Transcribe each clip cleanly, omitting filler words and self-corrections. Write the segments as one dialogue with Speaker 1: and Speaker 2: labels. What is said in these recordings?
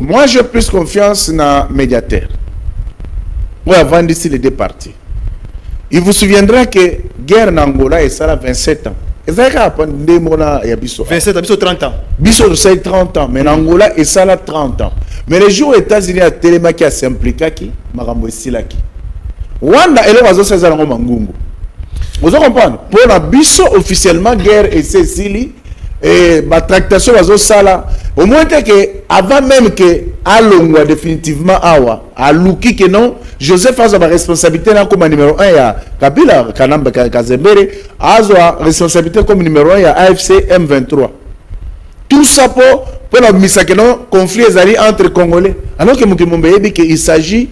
Speaker 1: Moi, j'ai plus confiance dans le médiateur. Oui, avant d'ici les deux parties. Il vous souviendra que guerre en Angola est ça là 27 ans. Et ça a
Speaker 2: 27 ans, 30 ans.
Speaker 1: Biso c'est 30 ans, mais en Angola est ça là 30 ans. Mais les jours aux États-Unis à Télémaki à s'impliquer qui Marambo Silaki. Wanda et le vaso c'est ça mangungu. Vous comprenez? Pour la biso officiellement guerre et Cécilie et ma tractation vaso ça là. Au moins que avant même que Alongwa définitivement awa à Luki que non Joseph a sa responsabilité comme numéro 1 à Kabila Kanamba Kazembere a sa responsabilité comme numéro 1 à AFC M23. Tout ça pour la mise à conflit entre Congolais. Alors que Mukimombe dit qu'il s'agit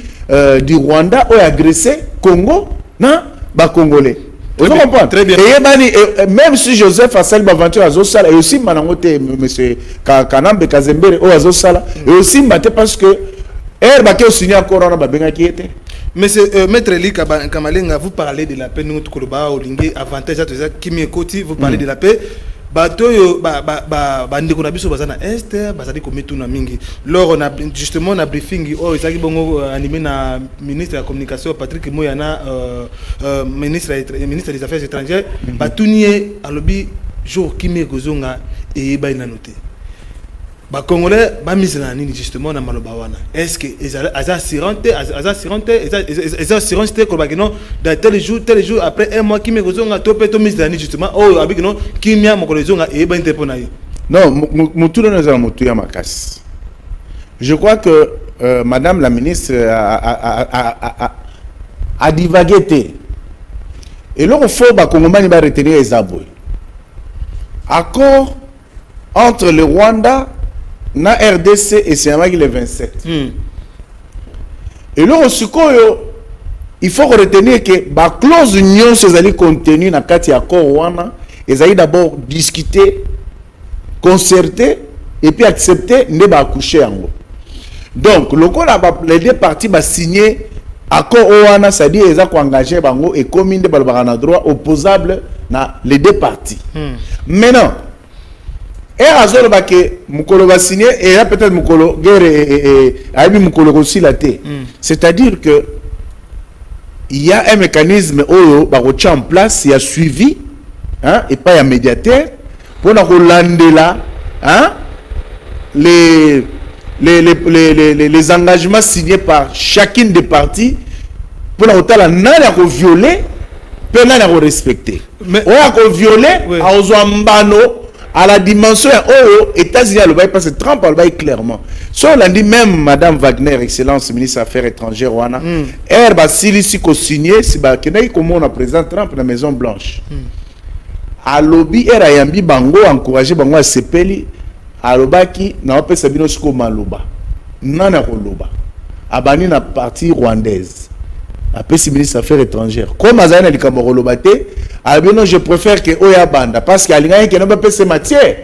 Speaker 1: du Rwanda qui a agressé Congo, non, bah Congolais. Vous comprenez? Très bien. Et même si Joseph a salé l'aventure à Zosala, et aussi Manangote, M. Kanambe Kazembere, ou à Zosala, et aussi parce que Baké au signé encore on a bien qui était.
Speaker 2: Monsieur Maître Eli Kamalenga, vous parlez de la paix, nous Koloba, Olingue, avantage à tout ça, qui m'écoute, vous parlez de la paix. Batoyo ndeko na biso bazana est bazali ko metuna mingi lors on a justement na briefing ezaki bongo animé na ministre de la communication Patrick Moyana ministre des affaires étrangères batunie alobi jour kimi kozonga et ba ina noté ba congolais ba mise na nini justement na maloba wana est-ce que eza assurante ko ba non dans tel jour après un mois kimi kozonga to pe to mise na nini justement oh avec non kimia mokolo zonga e ba interpona yo
Speaker 1: non mutu na za mutu ya makasi. Je crois que madame la ministre a divagué et là il faut ba congomani ba retenir les aboy accord entre le Rwanda na RDC et c'est le 27. Et là il faut retenir que la clause union c'est contenue dans le accord wana et d'abord discuter, concerter et puis accepter ne pas accoucher en gros. Donc les deux parties va signer accord wana c'est-à-dire ils ont engagé bango et commune de balbarana droit opposable dans les deux parties. Maintenant et azolo ba ke mukolo ba signé et là peut-être mukolo guerre et aibi mukolo aussi la té. C'est-à-dire que il y a un mécanisme oyo ba ko en place, il y a suivi hein et pas un médiateur pour na rolande là hein les engagements signés par chacune des parties pour na otala nana ko violer pe nana ko respecter. Mais on ko violer a ozambano à la dimension aux États-Unis, parce que Trump a dit clairement. So, on a dit même Madame Wagner, excellence ministre des Affaires étrangères, elle va si co-signer, si comment on a présenté Trump dans la Maison Blanche. À lobby, elle a yambi bango encouragé bango à sepeli, à lobaki n'a pas sabino siko maloba, nana koloba, abani na partie rwandaise. Après si ministre des Affaires étrangères comme azana li kamorolobate abino je préfère que oya banda parce qu'il y a qui n'a pas ces matières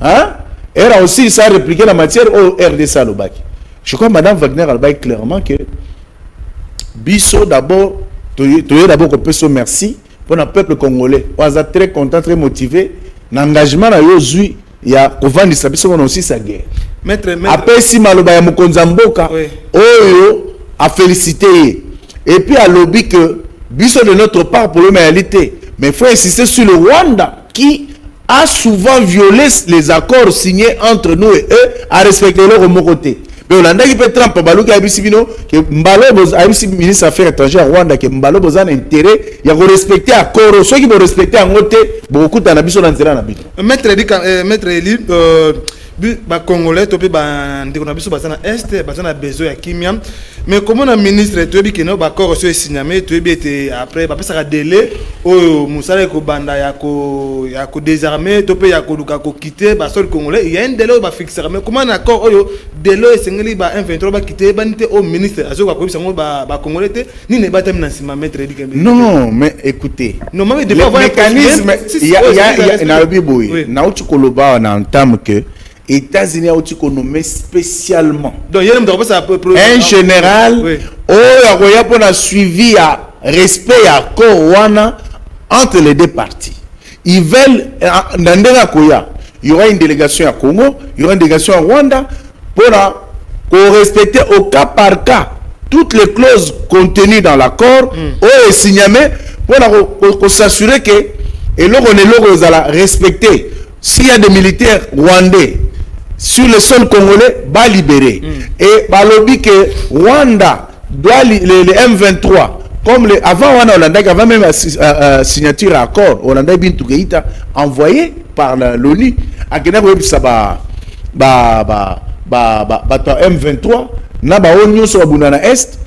Speaker 1: hein elle a aussi ça répliquer la matière au RDC lobaki. Je crois madame Wagner a dit clairement que biso d'abord d'abord qu'on peut se merci pour le peuple congolais on est très content très motivé l'engagement na yozui ya kovandisa biso on aussi sa guerre maître après si maloba ya mokonza mboka oyo a félicité. Et puis à lobby que, biso de notre part pour l'humanité, mais il faut insister sur le Rwanda qui a souvent violé les accords signés entre nous et eux à respecter leur côté. Mais Hollande qui peut Trump, Mbalo qui a dit que Mbalo a dit ministre des Affaires étrangères Rwanda que Mbalo a un intérêt, il y a respecter accords, ceux qui vont respecter en côté, beaucoup de nabiso dans le nabiso.
Speaker 2: Maître Eli, ba congolais topé ba ndeko na biso bazana est bazana besoin ya kimia mais comment na ministre toyebi que no ba accord so signamé toyebi était après ba pesa délai o musala ko banda ya ko désarmer topé ya ko luka ko quitter ba sol congolais il y a un délai ba fixer mais comment na accord oyo délai sengeli ba M23 ba quitter ba nité au ministre azo ko bisa ngo ba congolais te ni ne ba tam na sima maître Eli.
Speaker 1: Non mais écoutez
Speaker 2: non mais
Speaker 1: le mécanisme il y a na biboy na uti koloba na entame que États-Unis ont été nommé spécialement un général pour a suivi à respect à accord entre les deux parties. Ils veulent il y aura une délégation à Congo, il y aura une délégation à Rwanda pour respecter au cas par cas toutes les clauses contenues dans l'accord ou signamé pour s'assurer que et là on est respecter. S'il y a des militaires rwandais sur le sol congolais, va libérer. Et balobi que Rwanda doit les M23 comme avant avant même la signature à accord, Hollanda Bintou Keïta envoyé par l'ONU à Guinée ça M23 na ba onyo so bunana est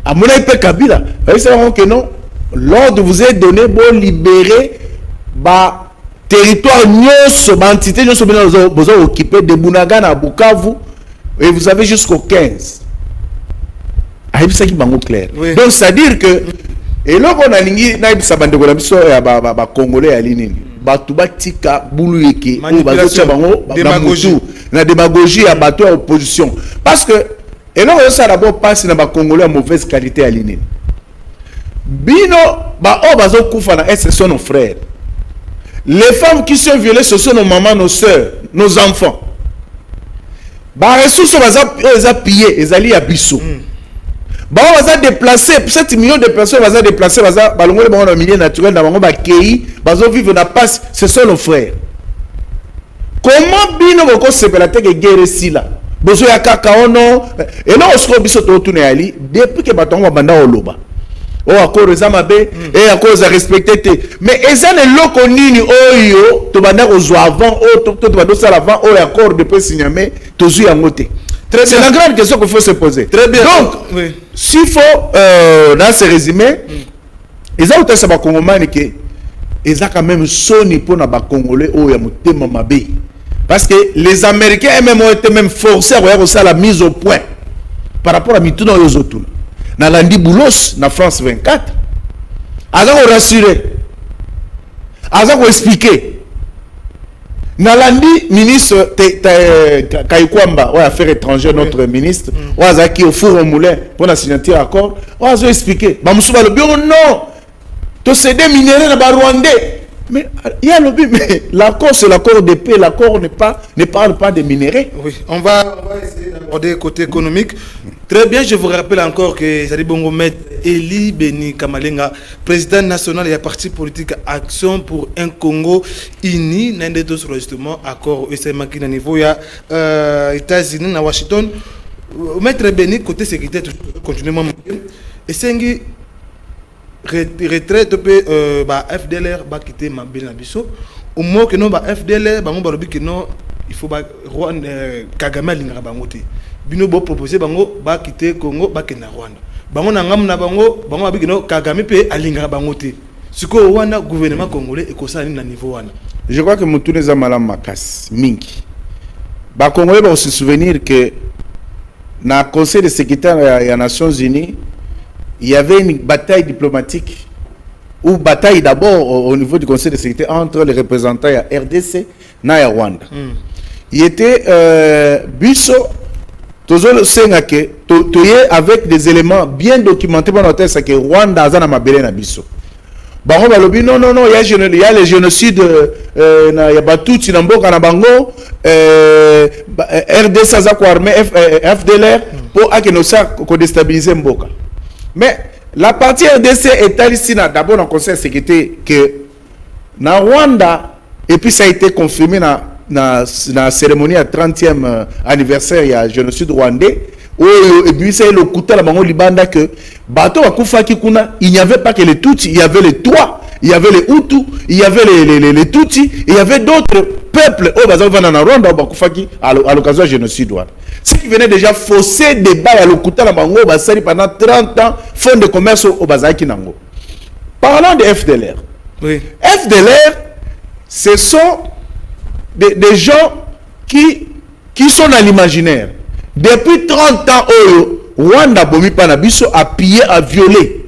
Speaker 1: à mon épée Kabila que non l'ordre vous est donné pour libérer ba territoire nyonso ba entité nyonso besoin occuper de Bunagana à Bukavu et vous avez jusqu'au 15. Ça qui est clair. Oui. Donc c'est à dire que et là on a lingi na ibisa bande ko la biso ya ba congolais ya linini batu batika bulu yeke o bazocha bango na démagogie ya bato ya opposition parce que et là ça d'abord passe na ba congolais à mauvaise qualité ya linini bino ba o bazo kufa na ce sont nos frères, les femmes qui sont violées ce sont nos mamans, nos sœurs, nos enfants. Ba ressources baza pillé ezali ya biso. Bah on va déplacer 7 millions de personnes, on va déplacer, balongole bango na milieu naturel na bango ba kei, bazo vivre na passe, ce sont nos frères. Comment bino boko sepela te que guerre si là. Bozo ya kaka ono et là on se biso to tuna ali depuis que batongo banda oloba. O akoro za mabe et à cause à respecter te. Mais ezane loko nini oyo to banda ko zo avant o to bando sala avant o accord de paix signé to zo yango te. C'est la grande question qu'il faut se poser. Très bien. Donc, oui. S'il faut, dans ce résumé, ils ont été sur Congolais que ils ont quand même sonné pour les Congolais où il y a des parce que les Américains eux-mêmes ont été même forcés à la mise au point par rapport à Mituna et aux autres. Dans l'Andi Boulos, dans France 24, ils ont rassuré, ils ont expliqué. Nalandi ministre Kaikwamba ouais affaires étrangères notre ministre Wazaki au four au moulin pour la signature accord Wazo expliquer ba musuba le bureau non to céder minéraux na Rwandais mais il y a le but mais l'accord c'est l'accord de paix, l'accord ne parle pas de minéraux.
Speaker 2: Oui, on va essayer d'aborder le côté économique. Très bien, je vous rappelle encore que Zali Bongo Maître Eli Beni Kamalenga, président national et parti politique Action pour un Congo uni, n'un des deux justement accord USMA qui est niveau ya États-Unis à Washington. Maître Beni côté sécurité continuellement et c'est retraite FDLR va quitter Mabel Nabiso au moins que non FDLR bango balobi que non il faut Kagame lingara bangote bino bo proposer bango ba quitter Congo ba kena Rwanda bango na ngam na bango abi que non Kagame pe alingara bangote siko wana gouvernement congolais ekosani na niveau wana.
Speaker 1: Je crois que mutune za malam makas mingi ba congolais ba se souvenir que na conseil de sécurité des Nations Unies il y avait une bataille diplomatique ou bataille d'abord au niveau du conseil de sécurité entre les représentants à RDC et Rwanda. Il était Bisso, avec des éléments bien documentés par notre test que Rwanda a na mabele na Bisso. Non, il y a les génocides, il y a Batouti, Namboka, Nabango, RDC, armée, FDLR, pour déstabiliser Mboka. Mais la partie RDC est ici d'abord dans le Conseil de sécurité que na Rwanda, et puis ça a été confirmé dans la cérémonie à 30e anniversaire, il y a le génocide rwandais, et puis c'est le coup de la Bango Libanda que bateau à Koufaki Kuna, il n'y avait pas que les Tutsis, il y avait les Tois, il y avait les Hutus, il y avait les Tutsis, et il y avait d'autres peuples au Bazavana na Rwanda au Koufaki à l'occasion du génocide. Ce qui venait déjà fausser débat à l'Okuta la Bango Basari pendant 30 ans, fonds de commerce au Bazaki Nango. Parlant de FDLR. Oui. FDLR, ce sont des gens qui sont dans l'imaginaire. Depuis 30 ans, Rwanda Bomi Panabiso a pillé, a violé.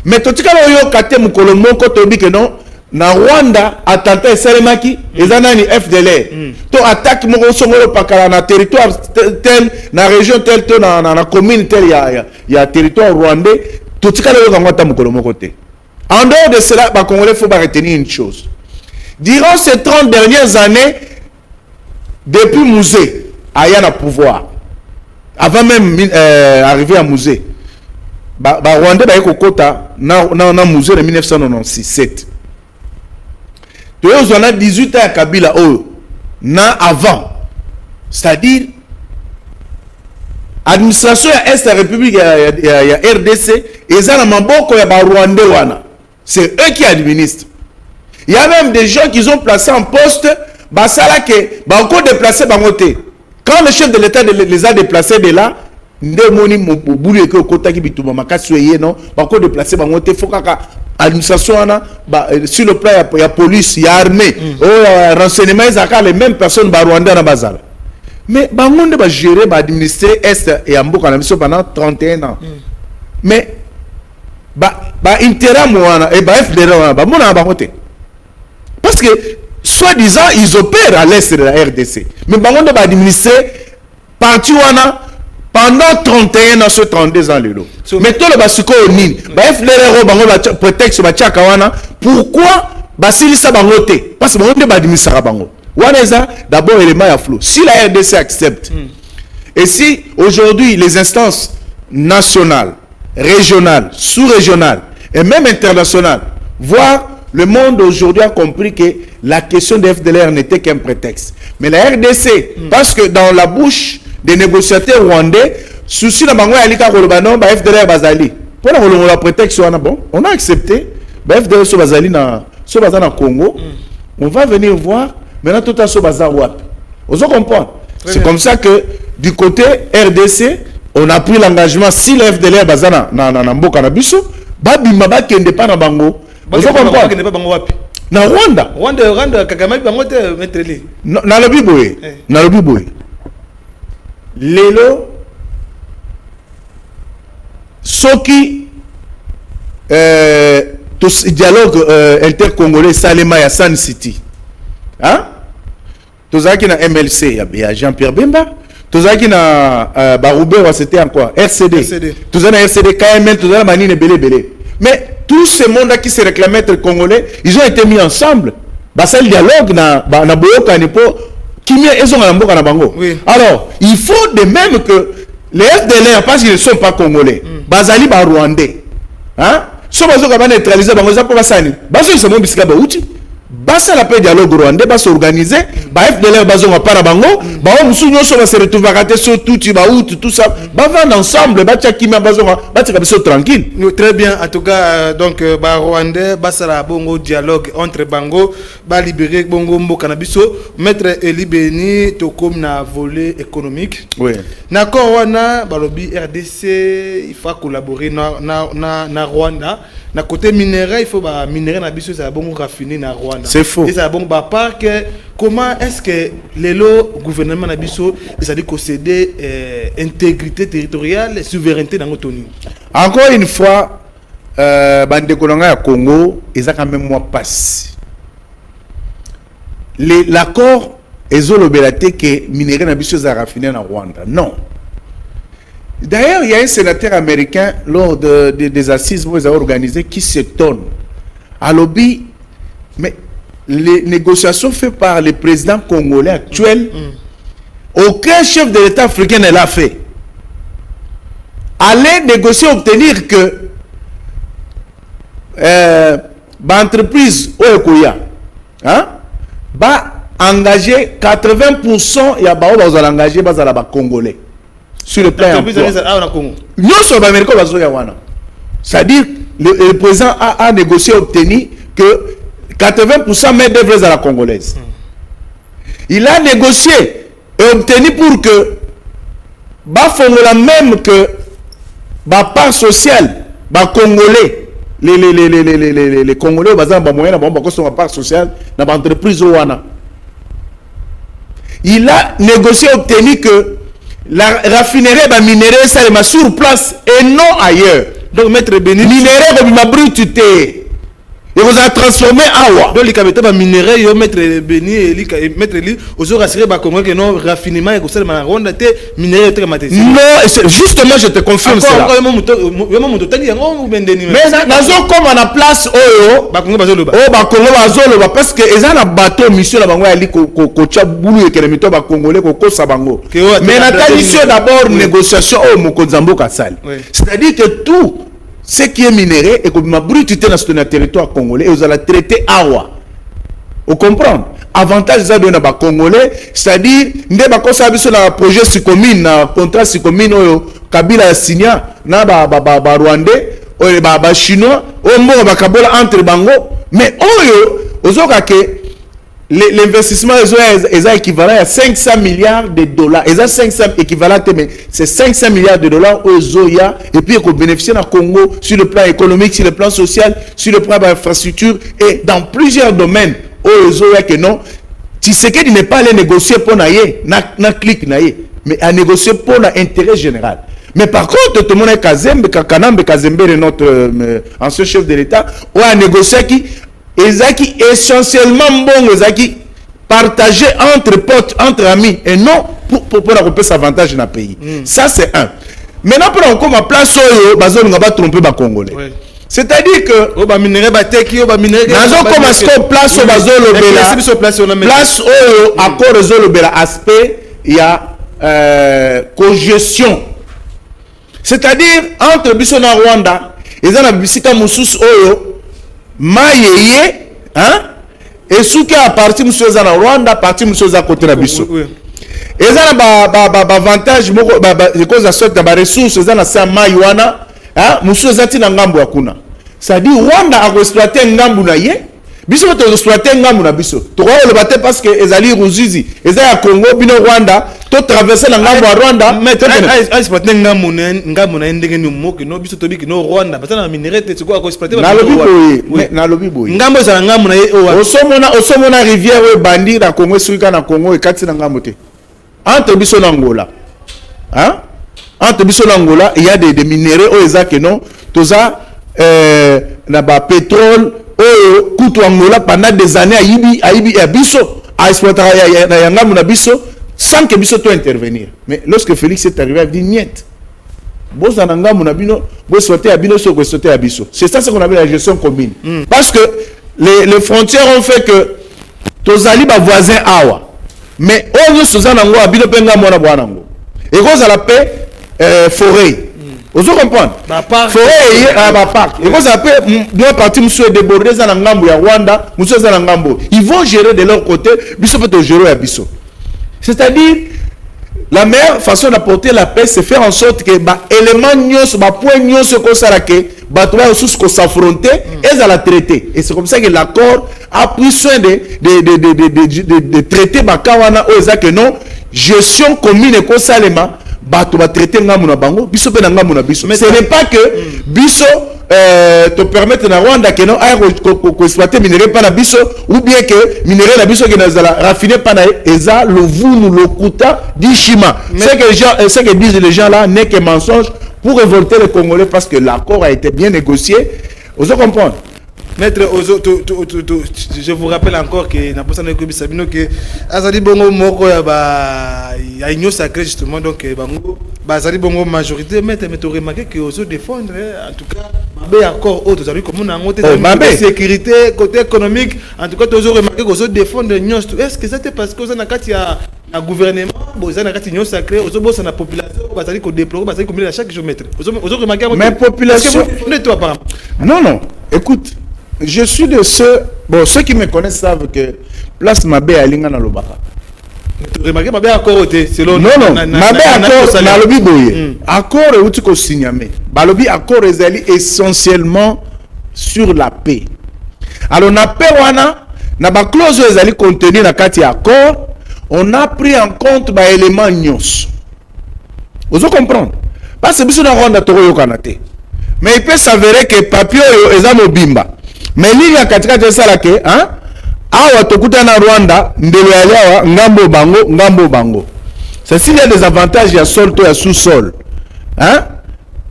Speaker 1: Mais tout ce que Kate Mukolomo, quand on dit que non, na Rwanda, attentat et Salemaki, et Zanani FDLR. To attaque mon songolo pakala na territoire tel, na région tel, na commune tel, il y a territoire rwandais. Tout ce que Mukolomo côté. En dehors de cela, il faut retenir une chose. Durant ces 30 dernières années, depuis musée aya na pouvoir avant même arriver à musée ba Rwanda ba kokota na musée de 1997 to yo zona 18 ans ya Kabila na avant, c'est-à-dire administration ya Est République ya RDC eza na maboko ya ba Rwandais wana, c'est eux qui administrent. Il y a même des gens qui ont placé en poste basala ke ba encore déplacé bangote. Quand le chef de l'État les a déplacés de là, ndemoni mobulu ke okota ki bituma makasi yé non, ba encore déplacé bangote fokaka administration wana sur le plan il y a police, il y a armée, renseignement ils les mêmes personnes ba Rwanda na bazala. Mais bangonde ba gérer ba administrer Est et Amboka na biso pendant 31 ans. Mais ba intérêt wana et ba FDR wana ba mona ba côté. Parce que soi-disant ils opèrent à l'Est de la RDC. Mais bangonde ba administrer parti wana pendant 31 ans, sur 32 ans, mais tout le basuko au Nil, prétexte wana. Pourquoi basili sa bangote? Parce que bangote ba dimisara bango. Waneza d'abord élément ya flou. Si la RDC accepte, et si aujourd'hui les instances nationales, régionales, sous-régionales et même internationales, voire le monde aujourd'hui a compris que la question de FDLR n'était qu'un prétexte. Mais la RDC, parce que dans la bouche des négociateurs rwandais, souci na bango yalika kolobano ba FDLR bazali. Pour la prétexte wana bon, on a accepté ba FDLR so bazali na so bazana Congo. On va venir voir maintenant tout à so bazar wapi. Vous comprenez? C'est comme ça que du côté RDC, on a pris l'engagement si le FDLR bazana na mboka na biso, ba bimba ba kende pa na bango. Vous comprenez? Na Rwanda
Speaker 2: Kagame bango te mettre li.
Speaker 1: Na lobi boye. Na lobi boye. Lelo soki dialogue intercongolais Salema ya San City, hein? Tozaki na MLC ya Jean-Pierre Bemba, tozaki na Baroubé c'était encore RCD. Tozaki na RCD KML, tozaki na Manine belé. Mais tout ce monde qui se réclamait être congolais, ils ont été mis ensemble. Basa le dialogue na boyoka nipo kimia ezo na mboka na bango. Alors, il faut de même que les FDLR, parce qu'ils ne sont pas congolais, bazali ba rwandais. Hein? So bazo ka ba neutraliser bango za ko basani. Bazo ils sont bisika ba uti. Basa la paix dialogue rwandais ba s'organiser, ba FDLR bazo nga para bango, ba o musunyo so ba se retrouver raté so tout ba out tout ça. Ba vendre ensemble, ba tia kimia bazo ba tia biso tranquille.
Speaker 2: Très bien, en tout cas donc ba rwandais basa la bongo dialogue entre bango, ba libérer bongo mboka na biso, maître Elibeni to comme na volet économique.
Speaker 1: Oui.
Speaker 2: Na ko wana ba lobby RDC, il faut collaborer na Rwanda. Na côté minéral, il faut ba minéral na biso ça bon raffiner na Rwanda.
Speaker 1: C'est faux.
Speaker 2: Et ça bon ba part que comment est-ce que le gouvernement na biso ça dit concéder intégrité territoriale et souveraineté dans notre pays.
Speaker 1: Encore une fois bande kolanga ya Congo, ils a quand même moi passe. L'accord ezolobelate que minéral na biso za raffiner na Rwanda. Non. D'ailleurs, il y a un sénateur américain lors des assises que vous avez organisées qui s'étonne. À lobby, mais les négociations faites par le président congolais actuel, aucun chef de l'État africain ne l'a fait. Aller négocier, obtenir que l'entreprise Oekoya va engager 80% et à Bao va engager les Congolais. Sur le plan c'est-à-dire le président a négocié obtenu que 80% met d'œuvres à la congolaise. Il a négocié et obtenu pour que la même que la part sociale congolais les congolais la part sociale dans l'entreprise ouana. Il a négocié et obtenu que la raffinerie va minérer ça sur place et non ailleurs.
Speaker 2: Donc maître Béni
Speaker 1: minérer comme ma brutité et vous avez transformé awa
Speaker 2: donc les capitaux ba minerais yo mettre Beni et mettre li aux rassurer ba Congo que non raffinement et que ça ma ronde té minerais très maté
Speaker 1: non justement je te confirme cela mais nazo comme na place oyo
Speaker 2: ba Congo bazoloba
Speaker 1: parce que eza na bateau mission la bango ali ko tia bulu ekele mito ba congolais ko kosa bango mais na ta mission d'abord négociation au mokonzambo kasali c'est-à-dire que tout ce qui est minéré et comme ma brutité dans ce territoire congolais, vous allez traiter awa. Vous comprenez? Avantage ça donne à Congolais, c'est-à-dire ndé ba kosa biso na projet Sikomine, na contrat Sikomine oyo Kabila signa na ba Rwandais, oyo ba chinois, o mo ba kabola entre bango, mais oyo ozoka ke l'investissement est équivalent à 500 milliards de dollars. Et ça 500 équivalent, mais c'est 500 milliards de dollars aux Zoya. Et puis, qu'on bénéficie dans le Congo sur le plan économique, sur le plan social, sur le plan de l'infrastructure et dans plusieurs domaines. Aux Zoya que non. Tu sais qu'il n'est pas allé négocier pour naïe, na clic naïe, mais à négocier pour l'intérêt général. Mais par contre, tout le monde est Kazembe, Kakanambe, Kazembe, notre ancien chef de l'État, ou à négocier qui ezaki essentiellement bon ezaki partagé entre potes, entre amis et non pour avoir cet avantage dans le pays. Ça c'est un. Maintenant pour encore ma place oyo bazolo nga ba tromper ba congolais. C'est-à-dire que
Speaker 2: ba minerai ba teki ba minerai
Speaker 1: nazo comme ce qu'on place au bazolo bela place oyo accord bazolo bela aspect il y a cogestion. C'est-à-dire entre biso na Rwanda ezana bisika mususu oyo Mayeye, hein? Et ce qui a parti monsieur Zana Rwanda, parti monsieur Zana côté la biso. Et ça ba avantage, je cause à sorte de ressources, ça na sa Maywana, hein? Monsieur Zati na ngambo akuna. Ça dit Rwanda a exploité ngambo na ye. Biso to exploiter ngambo na biso. To le batte parce que ezali Ruzizi, ezali Congo bino Rwanda, to traverser la ngambo à Rwanda, mais
Speaker 2: exploiter ngambo na ndenge ni moki no biso to biki no Rwanda, parce na minerai te ko exploiter
Speaker 1: na lobi boye, na lobi boye.
Speaker 2: Ngambo za ngambo na ye
Speaker 1: osomona rivière we bandi na Congo suika na Congo e kati na ngambo te. Entre biso na Angola. Hein? Entre biso na Angola, il y a des minéraux au ezake non, toza na ba pétrole Koutou Angola pendant des années à Bisso, à exploiter à Yangamou na Bisso, sans que Bisso soit intervenir. Mais lorsque Félix est arrivé, il a dit niet. Bos Anangamou na Bino, bos sauter à Bino, bos sauter à Bisso. C'est ça ce qu'on appelle la gestion commune. Parce que les frontières ont fait que Tozali ba voisin awa. Mais on nous sous Anango à Bino penga mona boanango. Et cause à la paix forêt. Vous comprenez? Et vous appelez, doit partir monsieur débordé dans l'angambo ya Rwanda, monsieur dans l'angambo. Ils vont gérer de leur côté, biso peut gérer à biso. C'est-à-dire, la meilleure façon d'apporter la paix, c'est faire en sorte que bah éléments nyos, bah point nyos ko sarake, bah toi aussi qu'on s'affronter et à la traiter. Et c'est comme ça que l'accord a pris soin de traiter bah kawana oza que non gestion commune ko salema. Bato va traiter ngamuna bango biso pe ngamuna na biso. Mais ce n'est pas que biso te permettre na Rwanda que non ko exploiter minerai pas na biso ou bien que minerai na biso que na zala raffiner pas na eza le vunu le kuta d'Ishima. C'est que disent les gens là n'est que mensonge pour révolter les Congolais parce que l'accord a été bien négocié. Vous comprenez?
Speaker 2: Maître Ozo, je vous rappelle encore que na posa na ko bisabino que azali bongo moko ya ba ya union sacrée justement donc bango bazali bongo majorité maître mais tu remarqué que Ozo défendre en tout cas mabe accord autre azali comme na ngote de sécurité côté économique en tout cas Ozo remarqué que Ozo défendre union est-ce que c'était parce que Ozo na kati ya na gouvernement boza na kati union sacrée Ozo bossa na population bazali ko déplorer bazali ko à chaque jour maître Ozo remarqué
Speaker 1: mais population
Speaker 2: toi apparemment
Speaker 1: non écoute. Je suis de ceux, bon, ceux qui me connaissent savent que place Mabé à Linga na Lobaka.
Speaker 2: Remarquez Mabé accord c'est l'autre.
Speaker 1: Non, Mabé accord na lobi boye. Accord et outi ko signamé. Balobi accord ezali essentiellement sur la paix. Alors na paix wana na ba clause ezali contenu na kati accord, on a pris en compte ba élément nyos. Vous comprenez? Parce que biso na Rwanda toko yokanate. Mais il peut s'avérer que papier eza mobimba. Mais il y a katika sala ke hein awa tokuta na Rwanda ndelo ya ngambo bango c'est s'il y a des avantages ya sol to ya sous-sol hein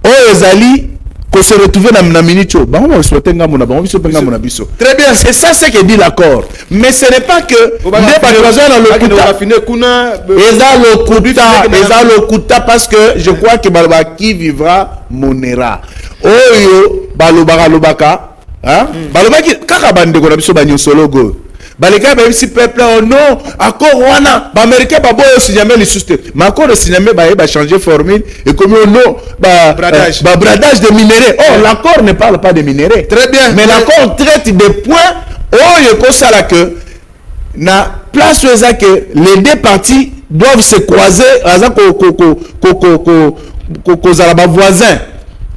Speaker 1: o ezali qu'on se retrouve dans la minute. Très bien, c'est ça ce que dit l'accord. Mais ce n'est pas que parce que je crois que qui vivra monera. Oyo balobaka lobaka, hein? Balobaki kaka bande ko na biso banyo solo go. Baleka ba si peuple non accord wana ba américain ba boyo signaler les susté. Mais accord de signaler ba changer formule et comme non bradage de minéraux. Oh, l'accord ne parle pas de minéraux. Très bien. Mais l'accord traite des points oyo ko sala que na place où que les deux parties doivent se croiser aza ko voisin.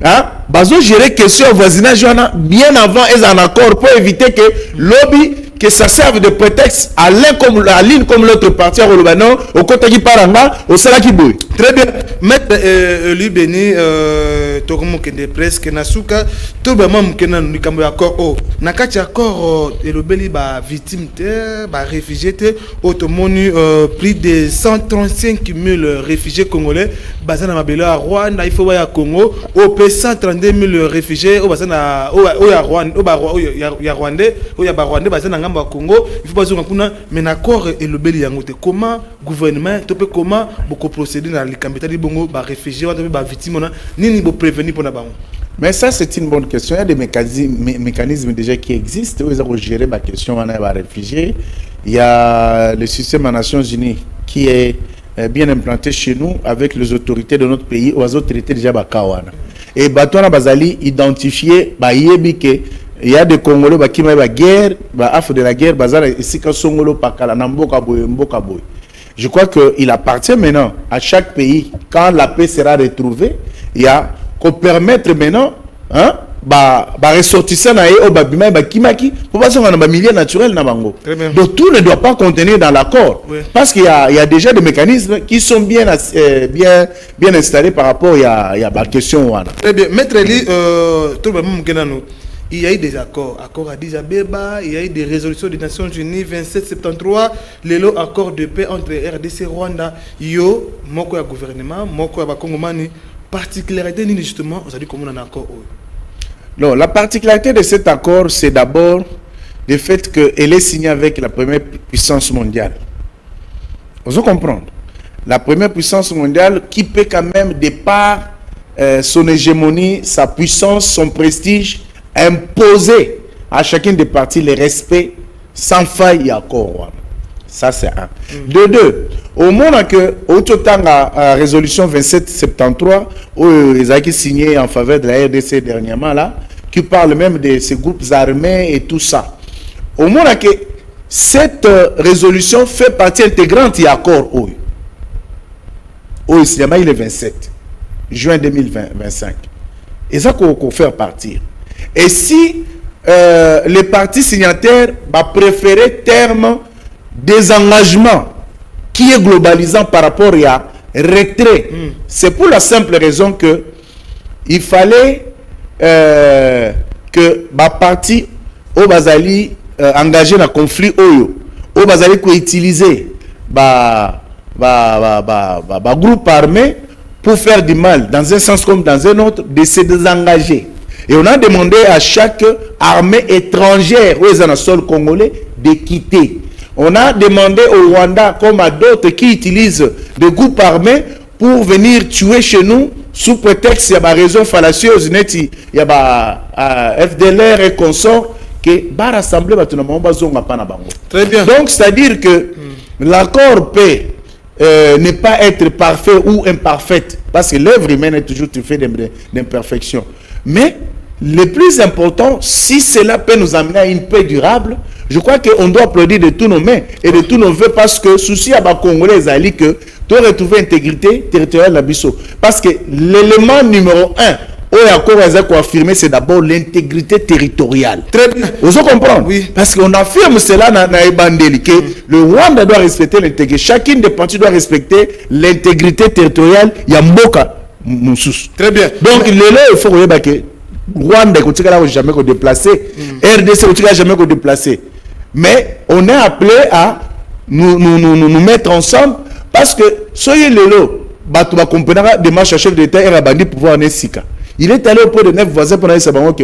Speaker 1: Hein? Bazo gérer question voisinage bien avant et en accord pour éviter que lobby que ça serve de prétexte à l'un comme la ligne comme l'autre partie au Lubano au côté qui paranga au Salaki Boy.
Speaker 2: Très bien. Maître lui béni tokomo kende presque nasuka tout ba mam kena nikambo accord oh nakati accord et le beli ba victime te ba réfugié te automoni plus de 135 000 réfugiés congolais basana mabelo à Rwanda il faut ya Congo au p 132 000 réfugiés au basana au ya Rwanda au ya Rwandais au ya ba Rwandais basana ngamba Congo il faut pas zonga kuna mais accord et le beli yango te comment gouvernement to pe comment beaucoup procéder dans les cambeta bongo ba réfugiés ba victime nini bo prévenir pour na bango.
Speaker 1: Mais ça c'est une bonne question. Il y a des mécanismes déjà qui existent où ils ont géré la question on a réfugiés. Il y a le système des Nations Unies qui est bien implanté chez nous avec les autorités de notre pays aux autorités déjà bakawana. Et batona bazali identifié ba yebike il y a des Congolais qui ont guerre, afro de la guerre, ici quand Songolo pakala namboka boy. Je crois qu'il appartient maintenant à chaque pays, quand la paix sera retrouvée, il y a qu'on permettre maintenant, hein, ressortissant pour passer dans un milieu naturel. Donc tout ne doit pas contenir dans l'accord. Oui. Parce qu'il y a déjà des mécanismes qui sont bien installés par rapport à la question.
Speaker 2: Très bien. Maître Eli, tout le monde il y a eu des accords à Addis Abeba, il y a eu des résolutions des Nations Unies 2773, les lots accords de paix entre RDC et Rwanda. Yo, moko ya gouvernement, moko ya Kongomani, particularité ni justement, on a dit comment on a un accord.
Speaker 1: Non, la particularité de cet accord, c'est d'abord le fait qu'elle est signée avec la première puissance mondiale. Vous comprenez? La première puissance mondiale qui peut quand même, de par son hégémonie, sa puissance, son prestige, imposer à chacune des parties le respect sans faille et accord. Ça c'est un. De deux, au moment que au total la résolution 2773 où ils ont signé en faveur de la RDC dernièrement là, qui parle même de ces groupes armés et tout ça. Au moment que cette résolution fait partie intégrante et accord où il y a le 27 juin 2025. Et ça qu'on fait partir. Et si les partis signataires préféraient terme désengagement qui est globalisant par rapport à retrait, c'est pour la simple raison que il fallait que ma parti au Bazali engagé dans le conflit au Bazali qui utiliser groupe armé pour faire du mal dans un sens comme dans un autre, de se désengager. Et on a demandé à chaque armée étrangère, aux dans le sol congolais, de quitter. On a demandé au Rwanda, comme à d'autres qui utilisent des groupes armés, pour venir tuer chez nous, sous prétexte, il y a des raisons fallacieuses, il y a FDLR et consorts, qui va rassembler, très bien. Donc, c'est-à-dire que l'accord peut ne pas être parfait ou imparfait, parce que l'œuvre humaine est toujours faite d'imperfection. Mais le plus important, si cela peut nous amener à une paix durable, je crois qu'on doit applaudir de tous nos mains et de tous nos voeux, parce que souci à Congolais ali que tu retrouver intégrité territoriale de Bissau. Parce que l'élément numéro 1, affirmer, c'est d'abord l'intégrité territoriale. Très bien. Vous comprenez? Oui. Parce qu'on affirme cela dans Ebandeli, que le Rwanda doit respecter l'intégrité. Chacune des parties doit respecter l'intégrité territoriale. Yamboka. Très bien. Donc, il faut que Rwanda ne jamais déplacer, RDC ne jamais déplacer. Mais on est appelé à nous mettre ensemble, parce que soyez le lot, bah tu vas comprendre des marches à chef d'État et rabandi pouvoir nesika. Il est allé auprès de 9 voisins pour aller savoir que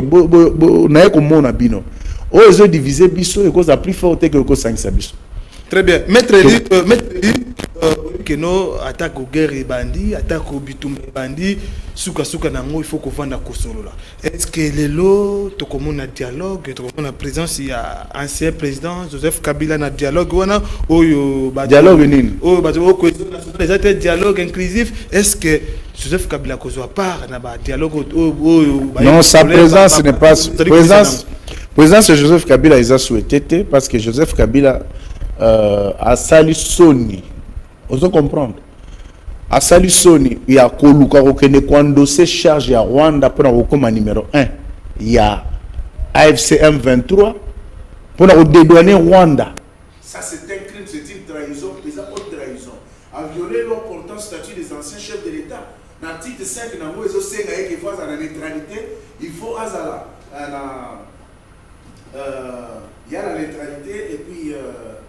Speaker 1: naye komona bino. Oh, ils ont divisé biso et cause la plus forte que le 5 biso.
Speaker 2: Très bien. Maître Eli, que nos attaques aux guerres et bandits, attaques aux bitum et bandits, souka nango, il faut qu'on vende à Kosolo là. Est-ce que les lots, tout comme on a dialogue, tout comme on a présence, il y a ancien président Joseph Kabila na dialogue,
Speaker 1: dialogue nini?
Speaker 2: Dialogue inclusif. Est-ce que Joseph Kabila kozwa part na ba dialogue
Speaker 1: non, sa présence n'est pas présence de Joseph Kabila ils a souhaité parce que Joseph Kabila a sali Sony. Vous comprendre? A sali Sony, il y a Koluka Rokene Kwando se charge à Rwanda pour le numéro 1. Il y a AFC M23 pour dédouaner Rwanda. Ça c'est un crime, c'est une trahison, c'est une haute trahison. A violer l'important statut des anciens chefs de l'État. Dans l'article 5, dans le Sénat qui voit la neutralité, il faut azala. Il y a la neutralité et puis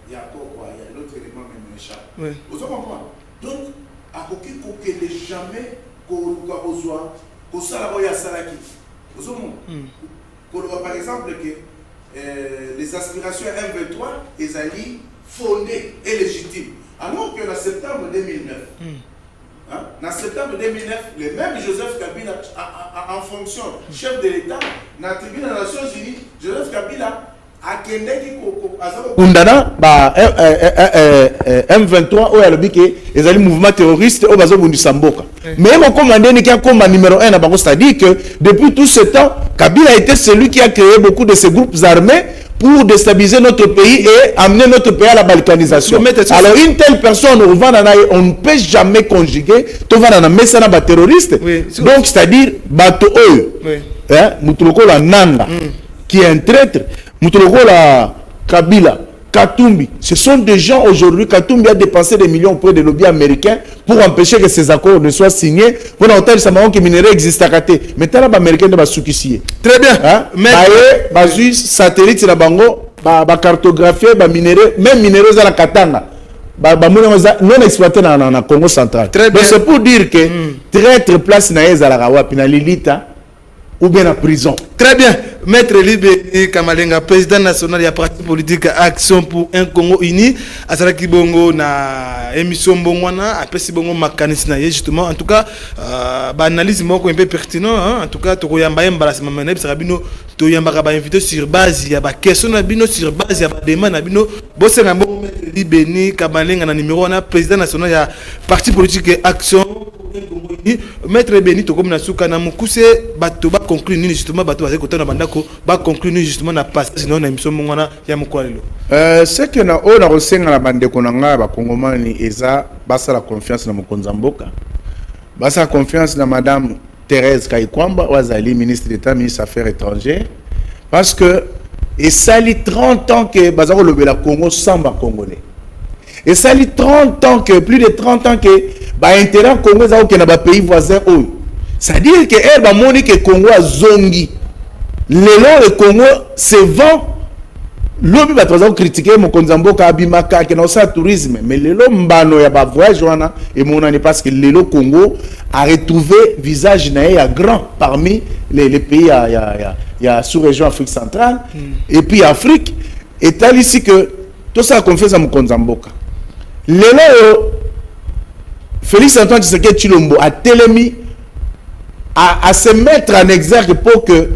Speaker 1: il y a quoi, il y a l'autre élément même échappe. Oui. Vous comprenez? Donc, à quoi qu'il ne jamais qu'on soit là, Salaki. Vous comprenez? Par exemple, que les aspirations M23, ils allaient fondées et légitimes. Alors qu'en septembre 2009, en septembre 2009, le même Joseph Kabila, en fonction chef de l'État, dans la tribune des Nations Unies, Joseph Kabila a Kundana, M23, où il y a le biquet, ils allaient mouvement terroriste au Bazo Bundisamboka. Mais mon commandant qui a comme numéro 1 à Bango, c'est-à-dire que depuis tout ce temps, Kabila a été celui qui a créé beaucoup de ces groupes armés pour déstabiliser notre pays et amener notre pays à la balkanisation. Alors une telle personne, on ne peut jamais conjuguer, terroriste. Donc c'est-à-dire, bateau Moutoloko la Nanga, qui est un traître, Moutoloko la Kabila, Katumbi, ce sont des gens aujourd'hui. Katumbi a dépensé des millions auprès des lobbies américains pour empêcher que ces accords ne soient signés. Pour l'entendre, ça m'a dit que minerai existe à côté. Mais t'as les Américains de Basukisier. Très bien. Mais basu satellite la bango, cartographier, minerai, même minerai à la Katanga. Non exploité dans le Congo central. Très bien. C'est pour dire que traître place naïs à la Rawa, pina Lilita, ou bien en prison. Très bien. Maître Libé Kamalenga, président national du parti politique Action pour un Congo uni, à Saraki Bongo na émission Bongwana, après si Bongo Makanis na justement, en tout cas, analyse un peu pertinent, en tout cas, Tokoyamba Mbalas Mamaneb, Sarabino, Toyamba ba invité sur base, il y a des questions Nabino sur base, il y a des demandes Nabino, Bosse Nabo, Maître Libé Kamalenga, numéro 1, président national du parti politique Action. Maître Benito comme na suka na mukuse bato ba conclure ni justement bato ba kotana bandako ba conclure ni justement na passe sinon na émission mongana ya mukwalelo c'est que na o na rosenga na bandeko na nga ba kongomani eza basa la confiance na mokonza mboka basa la confiance na madame Thérèse Kaikwamba wazali ministre d'État ministre affaires étrangères parce que et sali 30 ans que bazako lobela Congo sans ba congolais. Et ça lit 30 ans que, plus de 30 ans que, intérêt Congo est dans les pays voisins. C'est-à-dire que elle va montrer que Congo a zongi. Le Congo se vend. L'homme va toujours critiquer mon Konzamboka Abimaka qui n'a pas tourisme. Mais le mbano ya ba voyage et mon année parce que le Congo a retrouvé visage naïa grand parmi les pays ya sous-région Afrique centrale et puis Afrique. Et tel ici que tout ça a confiance à mon Konzamboka. Lelo Félix Antoine Tshisekedi Tshilombo a télémi à se mettre en exergue pour que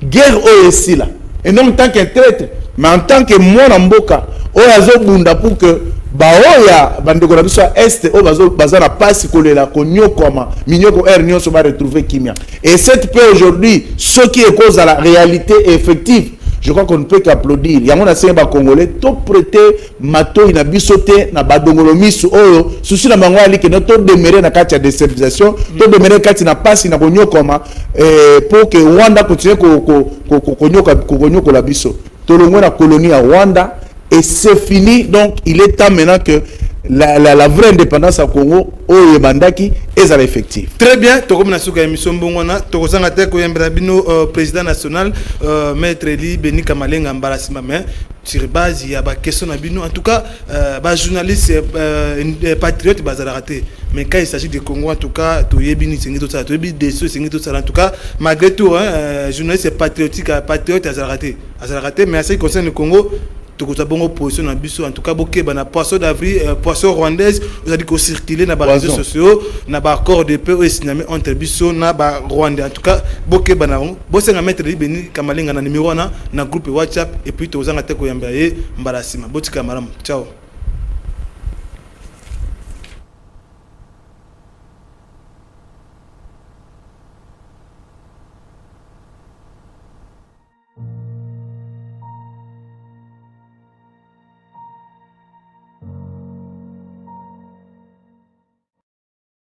Speaker 1: guerre aussi là et non en tant qu'un traître mais en tant que moi mboka oyazo bunda pour que baoya bandeko na biso est o bazo na passe kolela konyokoma minyoko nyonso ba retrouver kimia et cette paix aujourd'hui ce qui est cause à la réalité effective. Je crois qu'on ne peut qu'applaudir. Il y a un ancien Congolais, tout prêté, mato, il a bisoté, na badongolo misu, oyo, souci na mangwali, que notre demeuré na katia de civilisation, tout demeuré katia na passe, na konyo koma, pour que Rwanda continue konyo la biso. Tout le monde a colonie à Rwanda, et c'est fini. Donc, il est temps maintenant que la vraie indépendance à Congo, au Yebandaki, est effective. Très bien. Tokom Nasuka émission Bongona, Tokozanga Teko Yembrabino, président national, Maître Eli Beni Kamalenga Mbalasima.
Speaker 2: sur base il y a ba question na bino en tout cas ba journaliste patriote bazala raté mais quand il s'agit de Congo en tout cas to yebini singi to ça to yebi deso singi to ça en tout cas malgré tout journaliste patriotique patriote azala raté mais en ce qui concerne le Congo tout bongo position na biso en tout cas boké bana poisson d'avril poisson rwandaise vous allez circuler na ba réseaux sociaux na ba accord de paix signé entre biso na ba Rwanda en tout cas boké bana bosse na mettre libeni kamalenga na numéro na groupe WhatsApp et puis tozanga te ko yamba ye mbala sima botika maram ciao.